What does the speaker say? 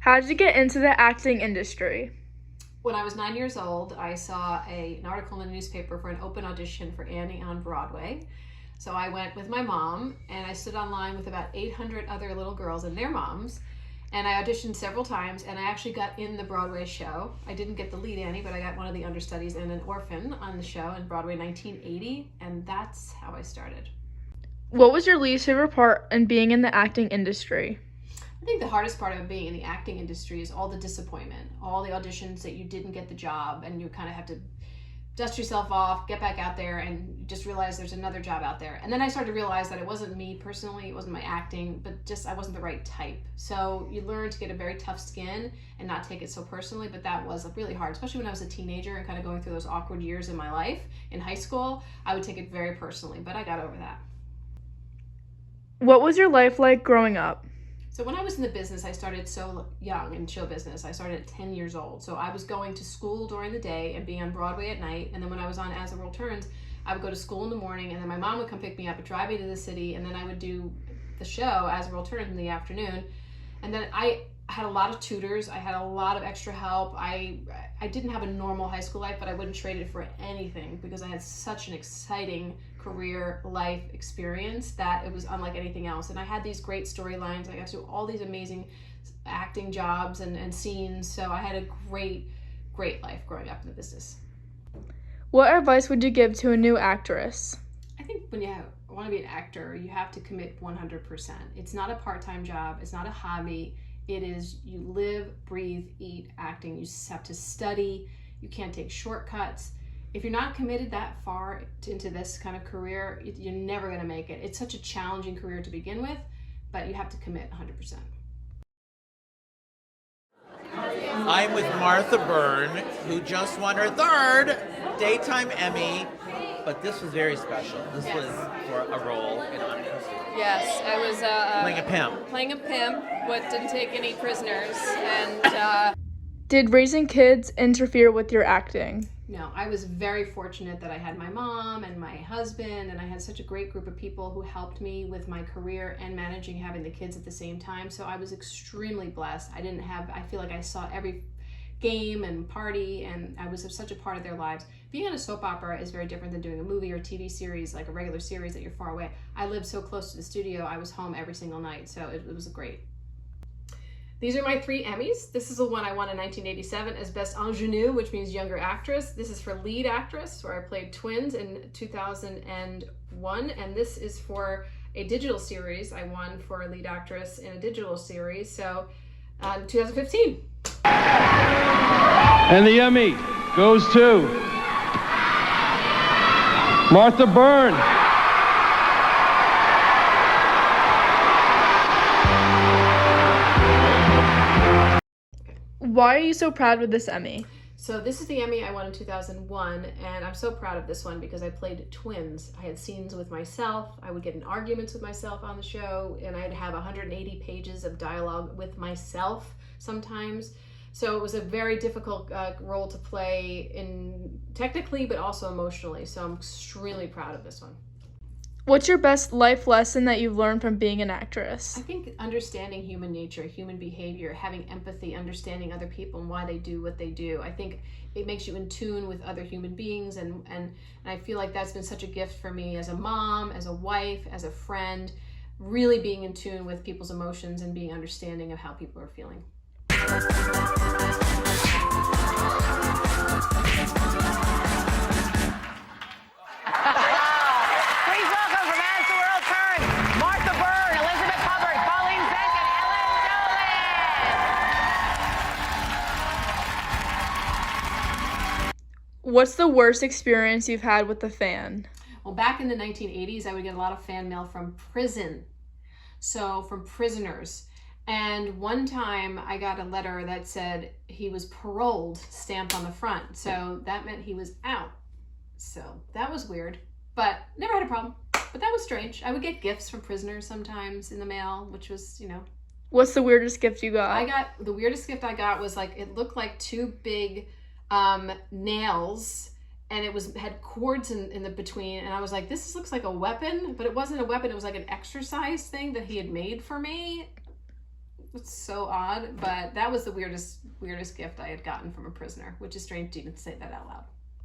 How did you get into the acting industry? When I was 9 years old, I saw an article in the newspaper for an open audition for Annie on Broadway. So I went with my mom, and I stood online with about 800 other little girls and their moms. And I auditioned several times, and I actually got in the Broadway show. I didn't get the lead Annie, but I got one of the understudies and an orphan on the show in Broadway 1980, and that's how I started. What was your least favorite part in being in the acting industry? I think the hardest part of being in the acting industry is all the disappointment, all the auditions that you didn't get the job, and you kind of have to dust yourself off, get back out there, and you just realize there's another job out there. And then I started to realize that it wasn't me personally, it wasn't my acting, but just I wasn't the right type. So you learn to get a very tough skin and not take it so personally, but that was really hard, especially when I was a teenager and kind of going through those awkward years in my life in high school. I would take it very personally, but I got over that. What was your life like growing up? So when I was in the business, I started so young in show business. I started at 10 years old. So I was going to school during the day and being on Broadway at night. And then when I was on As the World Turns, I would go to school in the morning, and then my mom would come pick me up and drive me to the city. And then I would do the show As the World Turns in the afternoon. And then I had a lot of tutors. I had a lot of extra help. I didn't have a normal high school life, but I wouldn't trade it for anything because I had such an exciting career life experience that it was unlike anything else. And I had these great storylines. I got to do all these amazing acting jobs and scenes. So I had a great life growing up in the business. What advice would you give to a new actress? I think when you want to be an actor, you have to commit 100%. It's not a part-time job. It's not a hobby. It is, you live, breathe, eat acting. You just have to study. You can't take shortcuts. If you're not committed that far into this kind of career, you're never going to make it. It's such a challenging career to begin with, but you have to commit 100%. I'm with Martha Byrne, who just won her third Daytime Emmy, but this was very special. This was for a role in Yes, I was playing a pimp. Playing a pimp, but didn't take any prisoners. And Did raising kids interfere with your acting? No, I was very fortunate that I had my mom and my husband, and I had such a great group of people who helped me with my career and managing having the kids at the same time. So I was extremely blessed. I feel like I saw every game and party, and I was such a part of their lives. Being on a soap opera is very different than doing a movie or TV series, like a regular series that you're far away. I lived so close to the studio, I was home every single night, so it was great. These are my 3 Emmys. This is the one I won in 1987 as Best Ingenue, which means Younger Actress. This is for Lead Actress, where I played twins in 2001. And this is for a digital series. I won for Lead Actress in a digital series, so 2015. And the Emmy goes to Martha Byrne. Why are you so proud of this Emmy? So this is the Emmy I won in 2001, and I'm so proud of this one because I played twins. I had scenes with myself. I would get in arguments with myself on the show, and I'd have 180 pages of dialogue with myself sometimes. So it was a very difficult role to play technically, but also emotionally. So I'm extremely proud of this one. What's your best life lesson that you've learned from being an actress? I think understanding human nature, human behavior, having empathy, understanding other people and why they do what they do. I think it makes you in tune with other human beings, and I feel like that's been such a gift for me as a mom, as a wife, as a friend, really being in tune with people's emotions and being understanding of how people are feeling. What's the worst experience you've had with a fan? Well, back in the 1980s, I would get a lot of fan mail from prison. So from prisoners. And one time I got a letter that said he was paroled, stamped on the front. So that meant he was out. So that was weird, but never had a problem. But that was strange. I would get gifts from prisoners sometimes in the mail, which was, What's the weirdest gift you got? The weirdest gift I got was it looked like 2 big nails, and it had cords in the between, and I was like, this looks like a weapon, but it wasn't a weapon. It was like an exercise thing that he had made for me. It's so odd, but that was the weirdest gift I had gotten from a prisoner, which is strange to even say that out loud.